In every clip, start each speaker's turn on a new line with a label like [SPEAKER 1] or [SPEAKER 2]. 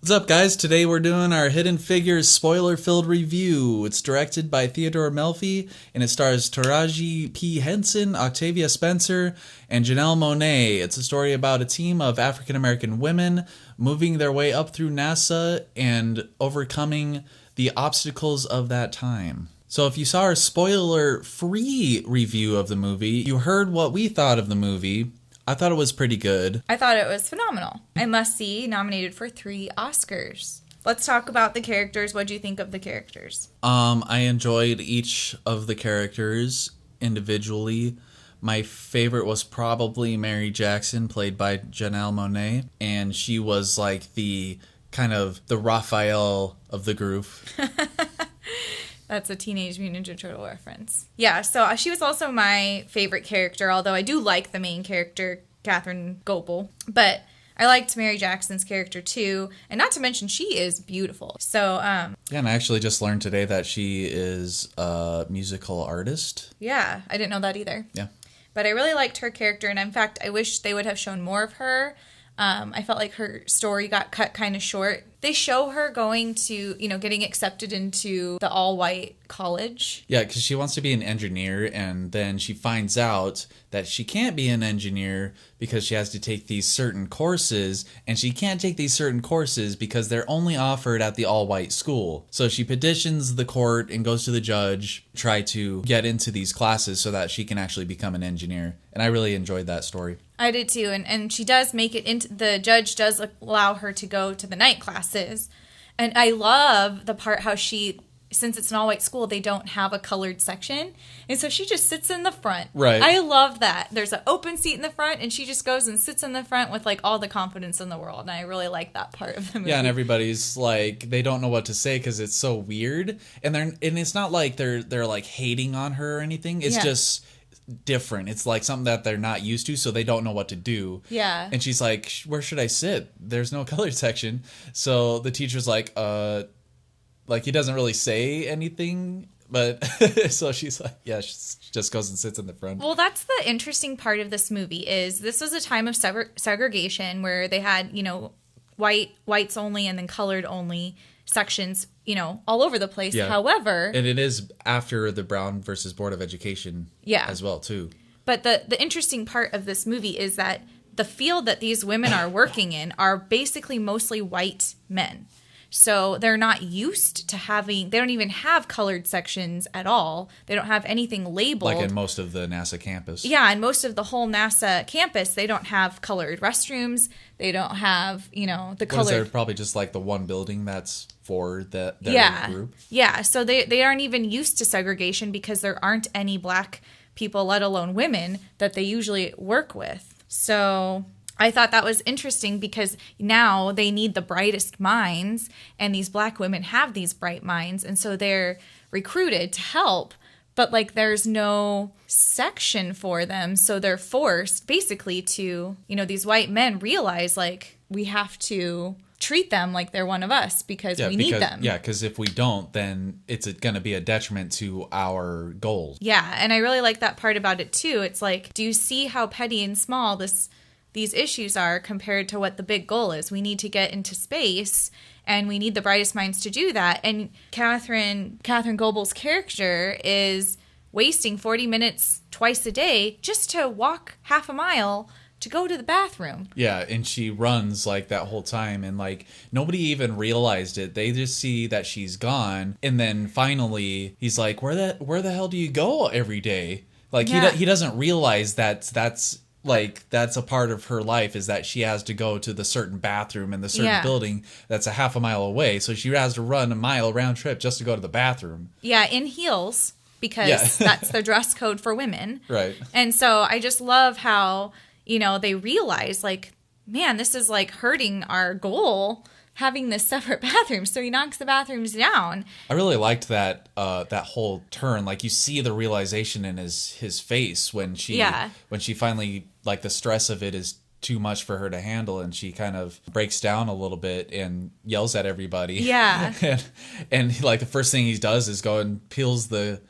[SPEAKER 1] What's up, guys? Today we're doing our Hidden Figures spoiler-filled review. It's directed by Theodore Melphi, and it stars Taraji Henson, Octavia Spencer, and Janelle Monae. It's a story about a team of African-American women moving their way up through NASA and overcoming the obstacles of that time. So if you saw our spoiler-free review of the movie, you heard what we thought of the movie. I thought it was pretty good.
[SPEAKER 2] I thought it was phenomenal. I must see, nominated for 3 Oscars. Let's talk about the characters. What do you think of the characters?
[SPEAKER 1] I enjoyed each of the characters individually. My favorite was probably Mary Jackson, played by Janelle Monae, and she was like the kind of the Raphael of the group.
[SPEAKER 2] That's a Teenage Mutant Ninja Turtle reference. Yeah, so she was also my favorite character, although I do like the main character, Catherine Goebel. But I liked Mary Jackson's character too, and not to mention she is beautiful. So,
[SPEAKER 1] yeah, and I actually just learned today that she is a musical artist.
[SPEAKER 2] Yeah, I didn't know that either.
[SPEAKER 1] Yeah.
[SPEAKER 2] But I really liked her character, and in fact, I wish they would have shown more of her. I felt like her story got cut kind of short. They show her going to, getting accepted into the all-white college.
[SPEAKER 1] Yeah, because she wants to be an engineer, and then she finds out that she can't be an engineer because she has to take these certain courses, and she can't take these certain courses because they're only offered at the all-white school. So she petitions the court and goes to the judge, try to get into these classes so that she can actually become an engineer. And I really enjoyed that story.
[SPEAKER 2] I did too, and she does make it into, the judge does allow her to go to the night classes. And I love the part how since it's an all-white school, they don't have a colored section. And so she just sits in the front.
[SPEAKER 1] Right.
[SPEAKER 2] I love that. There's an open seat in the front, and she just goes and sits in the front with, all the confidence in the world. And I really like that part of the movie.
[SPEAKER 1] Yeah, and everybody's, they don't know what to say because it's so weird. And it's not like they're hating on her or anything. It's just different. It's something that they're not used to, so they don't know what to do.
[SPEAKER 2] Yeah.
[SPEAKER 1] And she's like, where should I sit? There's no colored section. So the teacher's like, he doesn't really say anything, but so she's like, yeah, she just goes and sits in the front.
[SPEAKER 2] Well, that's the interesting part of this movie is this was a time of segregation where they had, whites only and then colored only sections, all over the place.
[SPEAKER 1] Yeah.
[SPEAKER 2] However,
[SPEAKER 1] and it is after the Brown versus Board of Education as well, too.
[SPEAKER 2] But the interesting part of this movie is that the field that these women are working in are basically mostly white men. So they're not used to they don't even have colored sections at all. They don't have anything labeled.
[SPEAKER 1] Like in most of the NASA campus.
[SPEAKER 2] Yeah, and most of the whole NASA campus, they don't have colored restrooms. They don't have, the colored...
[SPEAKER 1] What is there? Probably just the one building that's for their group?
[SPEAKER 2] Yeah, so they aren't even used to segregation because there aren't any black people, let alone women, that they usually work with. So I thought that was interesting because now they need the brightest minds, and these black women have these bright minds, and so they're recruited to help, but there's no section for them, so they're forced basically to, these white men realize we have to treat them like they're one of us because we need them.
[SPEAKER 1] Yeah, because if we don't, then it's going to be a detriment to our goals.
[SPEAKER 2] Yeah, and I really like that part about it too. It's do you see how petty and small these issues are compared to what the big goal is? We need to get into space, and we need the brightest minds to do that. And Catherine Goebel's character is wasting 40 minutes twice a day just to walk half a mile to go to the bathroom.
[SPEAKER 1] Yeah, and she runs that whole time, and nobody even realized it. They just see that she's gone, and then finally he's like, where the hell do you go every day? He doesn't realize that's a part of her life, is that she has to go to the certain bathroom in the certain building that's a half a mile away. So she has to run a mile round trip just to go to the bathroom.
[SPEAKER 2] Yeah, in heels, because that's the dress code for women.
[SPEAKER 1] Right.
[SPEAKER 2] And so I just love how, they realize, man, this is hurting our goal, having this separate bathroom. So he knocks the bathrooms down.
[SPEAKER 1] I really liked that whole turn. You see the realization in his face when she finally, the stress of it is too much for her to handle, and she kind of breaks down a little bit and yells at everybody.
[SPEAKER 2] Yeah.
[SPEAKER 1] and the first thing he does is go and peels the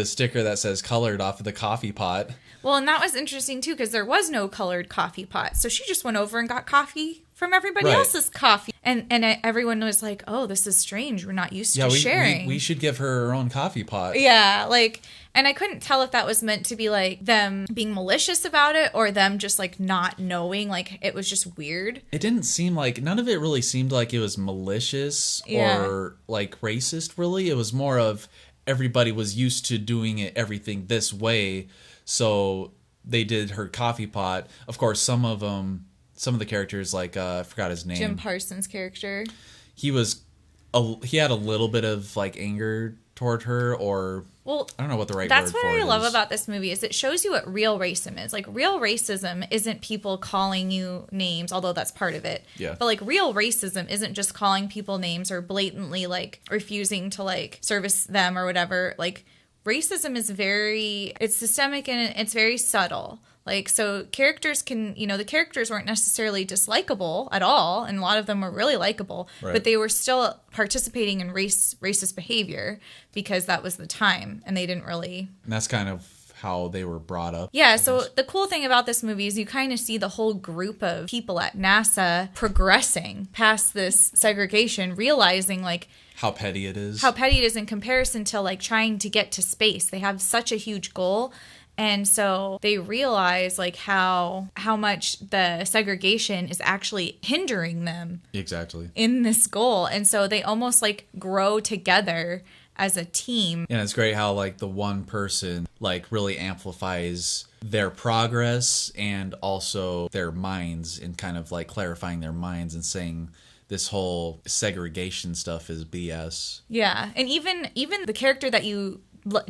[SPEAKER 1] sticker that says colored off of the coffee pot.
[SPEAKER 2] Well, and that was interesting too, because there was no colored coffee pot. So she just went over and got coffee from everybody
[SPEAKER 1] Right.
[SPEAKER 2] else's coffee. And everyone was like, oh, this is strange. We're not used to
[SPEAKER 1] we,
[SPEAKER 2] sharing.
[SPEAKER 1] we should give her her own coffee pot.
[SPEAKER 2] Yeah, like, and I couldn't tell if that was meant to be like them being malicious about it or them just like not knowing. Like, it was just weird.
[SPEAKER 1] It didn't seem like, none of it really seemed like it was malicious or like racist, really. It was more of everybody was used to doing everything this way. So they did her coffee pot. Of course, some of the characters, like, I forgot his name.
[SPEAKER 2] Jim Parsons' character.
[SPEAKER 1] He had a little bit of like anger toward her, or I don't know what the right word for it is.
[SPEAKER 2] That's what I love about this movie is it shows you what real racism is. Like, real racism isn't people calling you names, although that's part of it.
[SPEAKER 1] Yeah.
[SPEAKER 2] But like, real racism isn't just calling people names or blatantly like refusing to like service them or whatever. Like, racism is it's systemic and it's very subtle. Like, so characters can, the characters weren't necessarily dislikable at all, and a lot of them were really likable, but they were still participating in racist behavior because that was the time, and they didn't really...
[SPEAKER 1] And that's kind of how they were brought up.
[SPEAKER 2] Yeah, so the cool thing about this movie is you kind of see the whole group of people at NASA progressing past this segregation, realizing, like...
[SPEAKER 1] How petty it is.
[SPEAKER 2] In comparison to, like, trying to get to space. They have such a huge goal. And so they realize like how much the segregation is actually hindering them.
[SPEAKER 1] Exactly.
[SPEAKER 2] In this goal. And so they almost like grow together as a team.
[SPEAKER 1] And it's great how like the one person like really amplifies their progress and also their minds, and kind of like clarifying their minds and saying this whole segregation stuff is BS.
[SPEAKER 2] Yeah. And even the character that you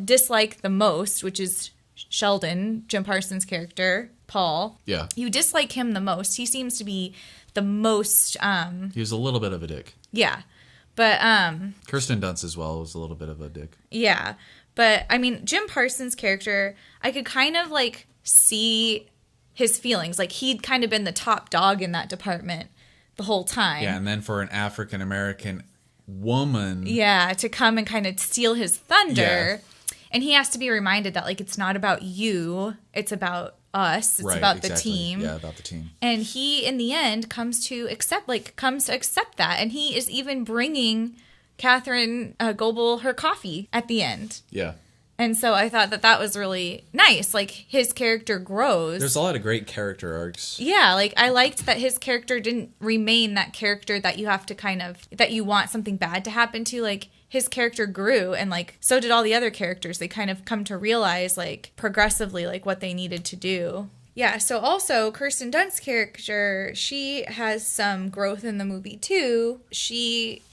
[SPEAKER 2] dislike the most, which is Sheldon, Jim Parsons' character, Paul.
[SPEAKER 1] Yeah.
[SPEAKER 2] You dislike him the most. He seems to be the most...
[SPEAKER 1] He was a little bit of a dick.
[SPEAKER 2] Yeah. But...
[SPEAKER 1] Kirsten Dunst as well was a little bit of a dick.
[SPEAKER 2] Yeah. But, I mean, Jim Parsons' character, I could kind of, like, see his feelings. Like, he'd kind of been the top dog in that department the whole time.
[SPEAKER 1] Yeah, and then for an African-American woman...
[SPEAKER 2] Yeah, to come and kind of steal his thunder...
[SPEAKER 1] Yeah.
[SPEAKER 2] And he has to be reminded that, like, it's not about you. It's about us. It's about the team.
[SPEAKER 1] Yeah, about the team.
[SPEAKER 2] And he, in the end, comes to accept that. And he is even bringing Catherine Goebel her coffee at the end.
[SPEAKER 1] Yeah.
[SPEAKER 2] And so I thought that was really nice. Like, his character grows.
[SPEAKER 1] There's a lot of great character arcs.
[SPEAKER 2] Yeah, like, I liked that his character didn't remain that character that you have to that you want something bad to happen to. Like, his character grew, and, like, so did all the other characters. They kind of come to realize, like, progressively, like, what they needed to do. Yeah, so also, Kirsten Dunst's character, she has some growth in the movie, too. She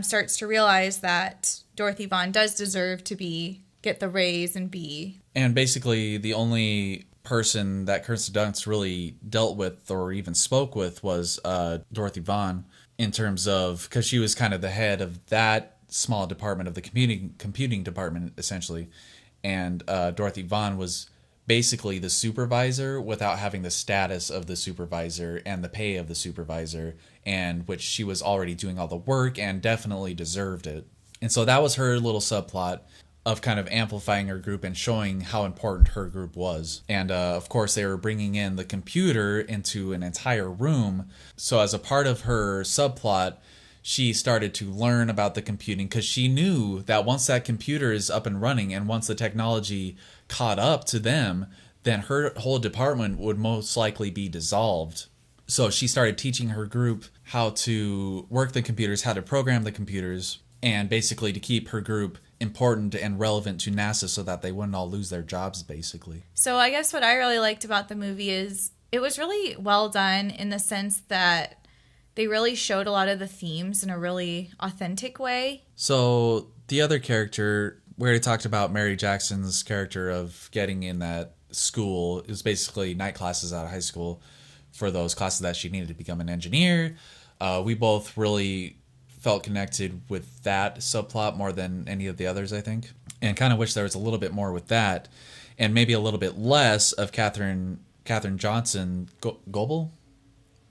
[SPEAKER 2] starts to realize that Dorothy Vaughan does deserve to get the raise and be...
[SPEAKER 1] And basically, the only person that Kirsten Dunst really dealt with or even spoke with was Dorothy Vaughan, in terms of... Because she was kind of the head of that small department of the computing department, essentially. And Dorothy Vaughan was basically the supervisor without having the status of the supervisor and the pay of the supervisor, and which she was already doing all the work and definitely deserved it. And so that was her little subplot of kind of amplifying her group and showing how important her group was. And of course, they were bringing in the computer into an entire room. So as a part of her subplot, she started to learn about the computing, because she knew that once that computer is up and running and once the technology caught up to them, then her whole department would most likely be dissolved. So she started teaching her group how to work the computers, how to program the computers, and basically to keep her group important and relevant to NASA so that they wouldn't all lose their jobs, basically.
[SPEAKER 2] So I guess what I really liked about the movie is it was really well done in the sense that they really showed a lot of the themes in a really authentic way. So
[SPEAKER 1] the other character, we already talked about Mary Jackson's character of getting in that school. It was basically night classes out of high school for those classes that she needed to become an engineer. We both really felt connected with that subplot more than any of the others, I think. And kind of wish there was a little bit more with that. And maybe a little bit less of Catherine Johnson Goebel?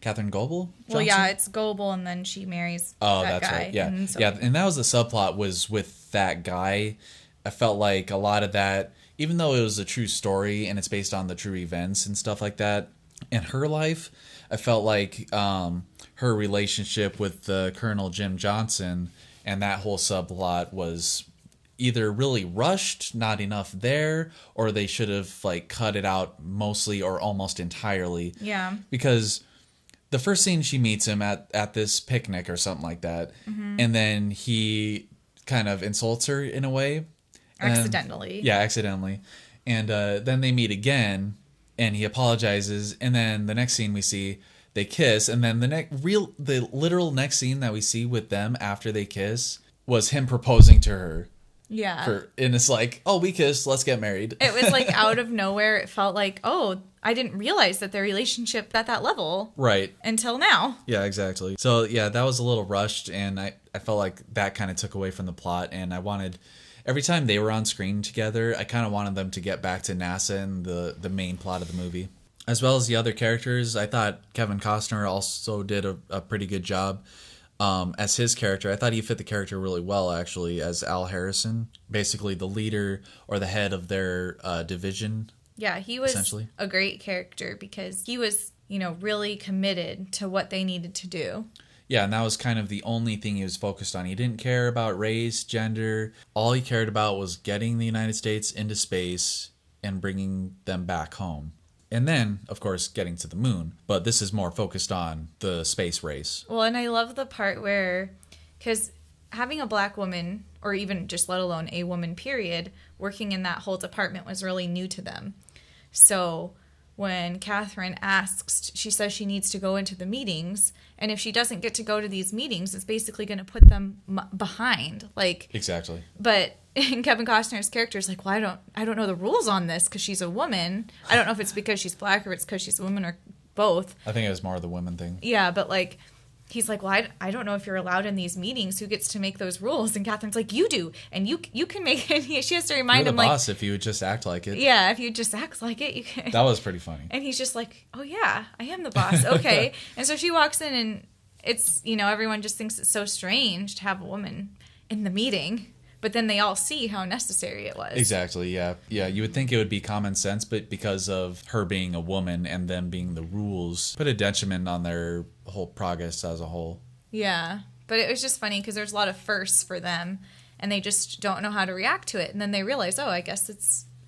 [SPEAKER 1] Catherine Goebel?
[SPEAKER 2] Well, yeah, it's Goebel, and then she marries that guy.
[SPEAKER 1] Right. Yeah.
[SPEAKER 2] And so...
[SPEAKER 1] Yeah, and that was the subplot, was with that guy. I felt like a lot of that, even though it was a true story and it's based on the true events and stuff like that, In her life, I felt like her relationship with the Colonel Jim Johnson and that whole subplot was either really rushed, not enough there, or they should have like cut it out mostly or almost entirely.
[SPEAKER 2] Yeah.
[SPEAKER 1] Because the first scene she meets him at this picnic or something like that, and then he kind of insults her in a way.
[SPEAKER 2] Accidentally.
[SPEAKER 1] Yeah, accidentally. And then they meet again, and he apologizes, and then the next scene we see they kiss, and then the literal next scene that we see with them after they kiss was him proposing to her.
[SPEAKER 2] Yeah.
[SPEAKER 1] And it's like, oh, we kissed, let's get married.
[SPEAKER 2] It was like out of nowhere. It felt like, oh, I didn't realize that their relationship at that level.
[SPEAKER 1] Right.
[SPEAKER 2] Until now.
[SPEAKER 1] Yeah, exactly. So, yeah, that was a little rushed, and I felt like that kind of took away from the plot, and I wanted... Every time they were on screen together, I kind of wanted them to get back to NASA and the main plot of the movie. As well as the other characters, I thought Kevin Costner also did a pretty good job as his character. I thought he fit the character really well, actually, as Al Harrison. Basically the leader or the head of their division.
[SPEAKER 2] Yeah, he was a great character because he was, really committed to what they needed to do.
[SPEAKER 1] Yeah, and that was kind of the only thing he was focused on. He didn't care about race, gender. All he cared about was getting the United States into space and bringing them back home. And then, of course, getting to the moon. But this is more focused on the space race.
[SPEAKER 2] Well, and I love the part where, because having a black woman, or even just let alone a woman, period, working in that whole department was really new to them. So when Catherine asks, she says she needs to go into the meetings, and if she doesn't get to go to these meetings, it's basically going to put them behind.
[SPEAKER 1] Exactly.
[SPEAKER 2] But Kevin Costner's character is like, well, I don't know the rules on this because she's a woman. I don't know if it's because she's black or it's because she's a woman or both.
[SPEAKER 1] I think it was more the women thing.
[SPEAKER 2] Yeah, but he's like, well, I don't know if you're allowed in these meetings. Who gets to make those rules? And Catherine's like, you do, and you can make it. She has to remind him,
[SPEAKER 1] you're the boss if you would just act like it.
[SPEAKER 2] Yeah, if you just act like it, you can.
[SPEAKER 1] That was pretty funny.
[SPEAKER 2] And he's just like, oh yeah, I am the boss. Okay. And so she walks in, and it's everyone just thinks it's so strange to have a woman in the meeting. But then they all see how necessary it was.
[SPEAKER 1] Exactly, yeah. Yeah, you would think it would be common sense, but because of her being a woman and them being the rules, put a detriment on their whole progress as a whole.
[SPEAKER 2] Yeah, but it was just funny because there's a lot of firsts for them, and they just don't know how to react to it. And then they realize, oh, I guess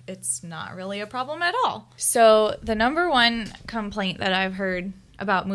[SPEAKER 2] it's not really a problem at all. So the number one complaint that I've heard about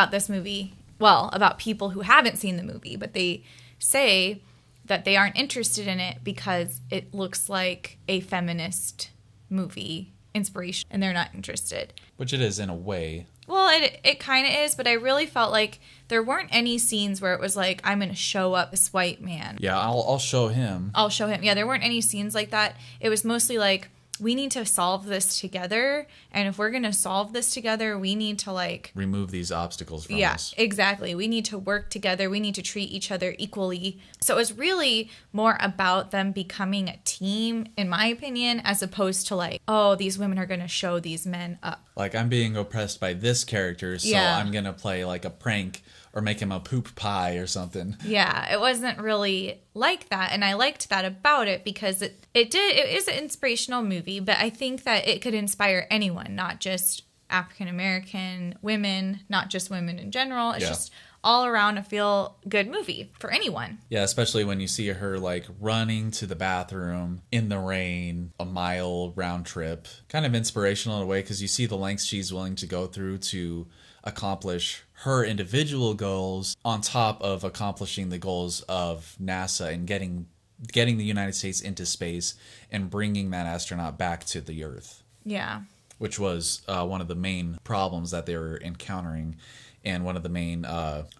[SPEAKER 2] this movie, well, about people who haven't seen the movie, but they say that they aren't interested in it because it looks like a feminist movie inspiration, and they're not interested.
[SPEAKER 1] Which it is in a way.
[SPEAKER 2] Well, it kind of is, but I really felt like there weren't any scenes where it was like, I'm going to show up this white man.
[SPEAKER 1] Yeah, I'll show him.
[SPEAKER 2] I'll show him. Yeah, there weren't any scenes like that. It was mostly like, we need to solve this together, and if we're going to solve this together, we need to
[SPEAKER 1] remove these obstacles from us.
[SPEAKER 2] Yeah, exactly. We need to work together. We need to treat each other equally. So it was really more about them becoming a team, in my opinion, as opposed to oh, these women are going to show these men up.
[SPEAKER 1] I'm being oppressed by this character, so yeah. I'm going to play a prank or make him a poop pie or something.
[SPEAKER 2] Yeah, it wasn't really like that, and I liked that about it because it is an inspirational movie, but I think that it could inspire anyone, not just African American women, not just women in general. It's just all around a feel good movie for anyone.
[SPEAKER 1] Yeah, especially when you see her running to the bathroom in the rain, a mile round trip. Kind of inspirational in a way because you see the lengths she's willing to go through to accomplish her individual goals on top of accomplishing the goals of NASA and getting the United States into space and bringing that astronaut back to the Earth.
[SPEAKER 2] Yeah.
[SPEAKER 1] Which was one of the main problems that they were encountering and one of the main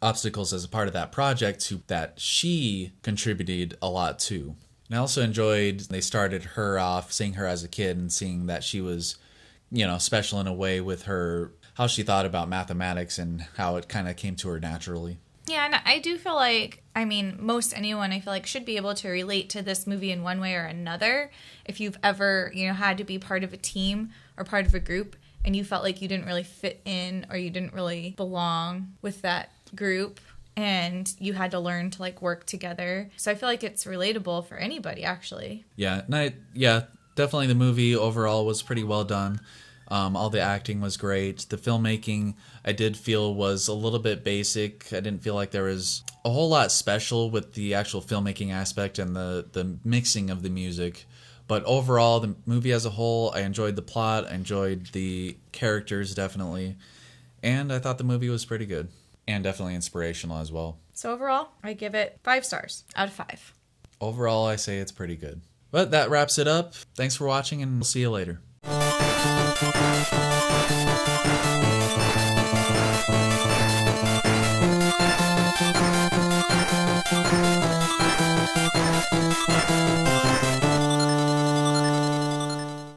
[SPEAKER 1] obstacles as a part of that project that she contributed a lot to. And I also enjoyed they started her off, seeing her as a kid and seeing that she was, special in a way with her, how she thought about mathematics and how it kind of came to her naturally.
[SPEAKER 2] Yeah, and I do feel most anyone I feel like should be able to relate to this movie in one way or another. If you've ever, had to be part of a team or part of a group and you felt like you didn't really fit in or you didn't really belong with that group and you had to learn to work together. So I feel like it's relatable for anybody, actually.
[SPEAKER 1] Yeah, definitely the movie overall was pretty well done. All the acting was great. The filmmaking, I did feel, was a little bit basic. I didn't feel like there was a whole lot special with the actual filmmaking aspect and the mixing of the music. But overall, the movie as a whole, I enjoyed the plot. I enjoyed the characters, definitely. And I thought the movie was pretty good. And definitely inspirational as well.
[SPEAKER 2] So overall, I give it 5 stars out of 5.
[SPEAKER 1] Overall, I say it's pretty good. But that wraps it up. Thanks for watching, and we'll see you later.